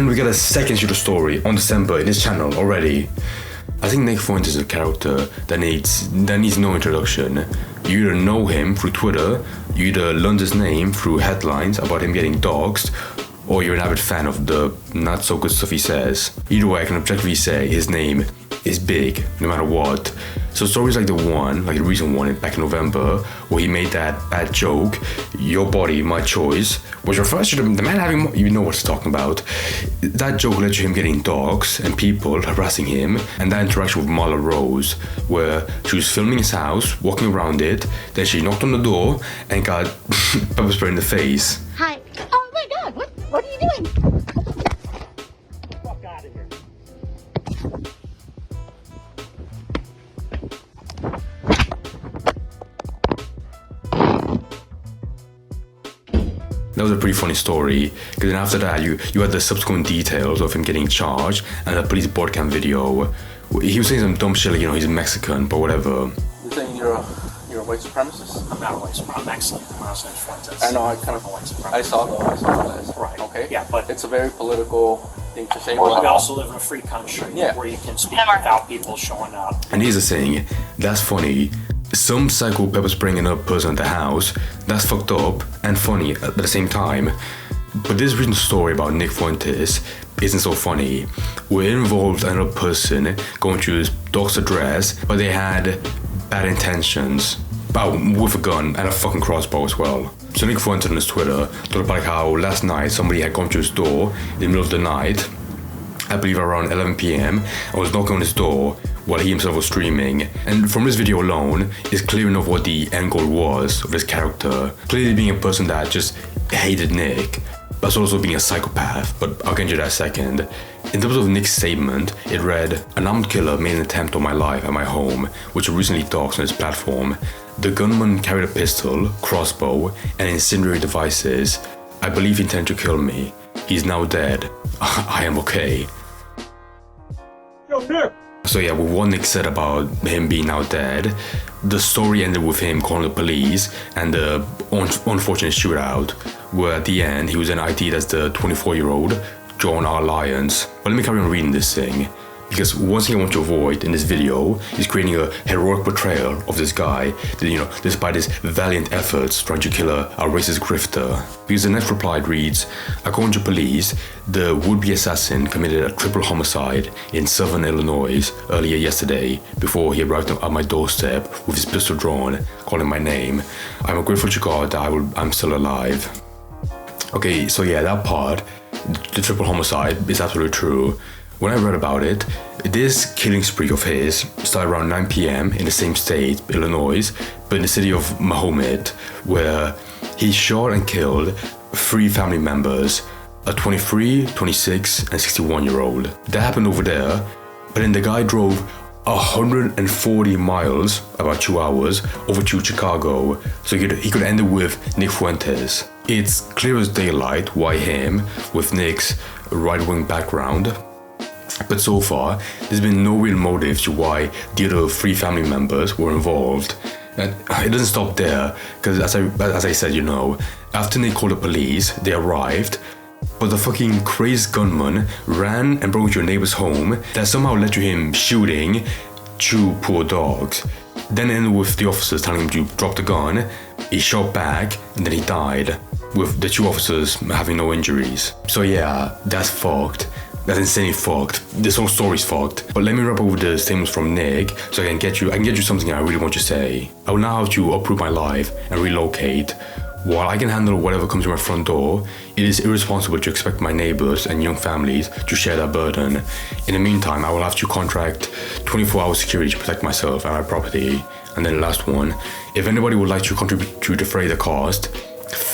And we got a second shooter story on December in his channel already. I think Nick Fuentes is a character that needs no introduction. You either know him through Twitter, you either learned his name through headlines about him getting doxxed, or you're an avid fan of the not so good stuff he says. Either way, I can objectively say his name is big, no matter what. So stories like the recent one back in November, where he made that bad joke, "Your body, my choice," which refers to the man having, you know what he's talking about. That joke led to him getting dogs and people harassing him, and that interaction with Marla Rose, where she was filming his house, walking around it, then she knocked on the door and got pepper spray in the face. Hi. Oh my God, what are you doing? Fuck out of here. That was a pretty funny story, because then after that you had the subsequent details of him getting charged and the police board cam video. He was saying some dumb shit like, he's Mexican, but whatever. You're saying you're a white supremacist? I'm not a white supremacist. I'm Mexican. My last name's Fuentes. I know, I kind of... white supremacist. I saw that. Right. Okay. Yeah, but... It's a very political thing to say. We also live in a free country where you can speak without people showing up. And here's the thing, that's funny. Some psycho pepper spraying another person at the house, that's fucked up and funny at the same time. But this recent story about Nick Fuentes isn't so funny. Where it involved another person going to his dog's address, but they had bad intentions. With a gun and a fucking crossbow as well. So Nick Fuentes on his Twitter talked about how last night somebody had come to his door in the middle of the night, I believe around 11 p.m, and was knocking on his door while he himself was streaming. And from this video alone, it's clear enough what the end goal was of his character. Clearly being a person that just hated Nick, but also being a psychopath, but I'll get into that second. In terms of Nick's statement, it read, "An armed killer made an attempt on my life at my home, which was recently doxed on his platform. The gunman carried a pistol, crossbow, and incendiary devices. I believe he intended to kill me. He's now dead. I am okay." Yo, Nick! So yeah, with what Nick said about him being now dead, the story ended with him calling the police and the unfortunate shootout, where at the end he was then ID'd as the 24-year-old John R. Lyons. But let me carry on reading this thing, because one thing I want to avoid in this video is creating a heroic portrayal of this guy that, despite his valiant efforts trying to kill a racist grifter. Because the next reply reads, "According to police, the would-be assassin committed a triple homicide in southern Illinois earlier yesterday before he arrived at my doorstep with his pistol drawn, calling my name. I'm grateful to God that I'm still alive." Okay, so yeah, that part, the triple homicide, is absolutely true. When I read about it, this killing spree of his started around 9 p.m. in the same state, Illinois, but in the city of Mahomet, where he shot and killed 3 family members, a 23, 26, and 61-year-old. That happened over there, but then the guy drove 140 miles, about 2 hours, over to Chicago, so he could end it with Nick Fuentes. It's clear as daylight why him, with Nick's right-wing background. But so far, there's been no real motive to why the other 3 family members were involved. And it doesn't stop there, because as I said, after Nick called the police, they arrived, but the fucking crazed gunman ran and broke into your neighbor's home that somehow led to him shooting 2 poor dogs. Then it ended with the officers telling him to drop the gun. He shot back and then he died, with the 2 officers having no injuries. So yeah, that's fucked. That's insanely fucked. This whole story's fucked. But let me wrap up with the statements from Nick, so I can get you something I really want to say. I will now have to uproot my life and relocate. While I can handle whatever comes to my front door, it is irresponsible to expect my neighbors and young families to share that burden. In the meantime, I will have to contract 24-hour security to protect myself and my property. And then the last one, if anybody would like to contribute to defray the cost,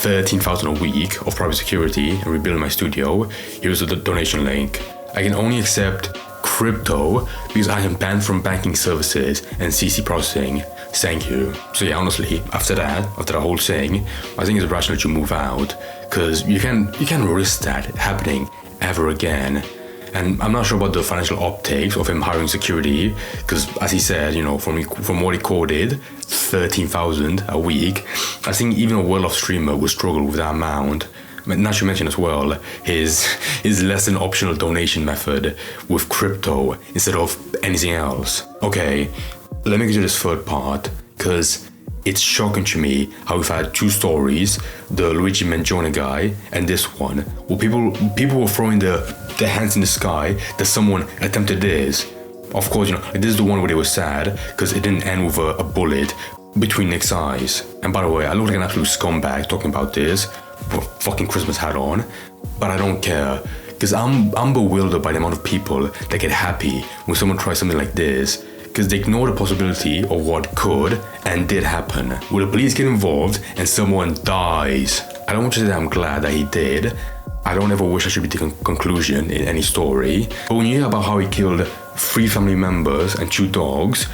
$13,000 a week of private security and rebuilding my studio, here's the donation link. I can only accept crypto because I am banned from banking services and CC processing. Thank you. So yeah, honestly, after that whole thing, I think it's rational to move out, because you can't risk that happening ever again. And I'm not sure about the financial optics of him hiring security, because as he said, from what he quoted, $13,000 a week. I think even a well-off streamer would struggle with that amount. not to mention as well his less than optional donation method with crypto instead of anything else. Okay, let me get to this third part, because it's shocking to me how we've had two stories, the Luigi Mangione guy and this one, where people were throwing their hands in the sky that someone attempted this. Of course, this is the one where they were sad because it didn't end with a bullet between Nick's eyes. And by the way, I look like an absolute scumbag talking about this with a fucking Christmas hat on, but I don't care, because I'm bewildered by the amount of people that get happy when someone tries something like this, because they ignore the possibility of what could and did happen, where the police get involved and someone dies. I don't want to say that I'm glad that he did. I don't ever wish I should be taking conclusion in any story. But when you hear about how he killed 3 family members and 2 dogs,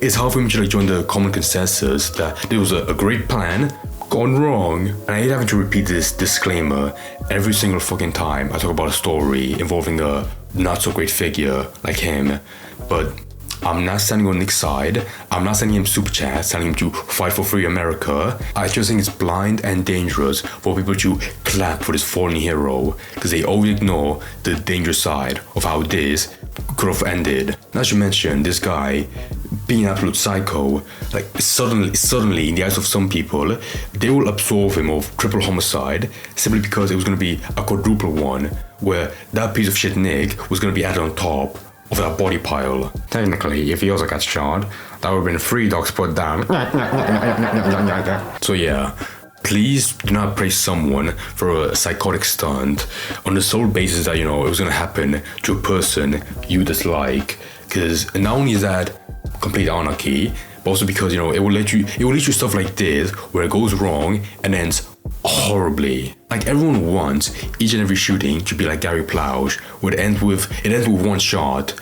it's hard for me to join the common consensus that there was a great plan gone wrong. And I hate having to repeat this disclaimer every single fucking time I talk about a story involving a not so great figure like him. But I'm not standing on Nick's side. I'm not sending him super chats telling him to fight for free America. I just think it's blind and dangerous for people to clap for this fallen hero, because they always ignore the dangerous side of how this could have ended. Not to mention this guy being an absolute psycho. Like suddenly in the eyes of some people, they will absolve him of triple homicide simply because it was going to be a quadruple one, where that piece of shit Nick was going to be added on top of that body pile. Technically, if he also got shot, that would have been 3 dogs put down. So yeah, please do not praise someone for a psychotic stunt on the sole basis that, it was gonna happen to a person you dislike. Because not only is that complete anarchy, but also because, it will lead you to stuff like this, where it goes wrong and ends horribly. Like, everyone wants each and every shooting to be like Gary Plausch, where it ends with 1 shot.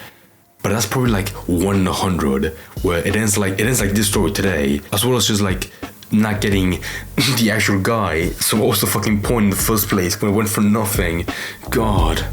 But that's probably like 1 in 100, where it ends like this story today, as well as just like not getting the actual guy. So what's the fucking point in the first place when it went for nothing? God.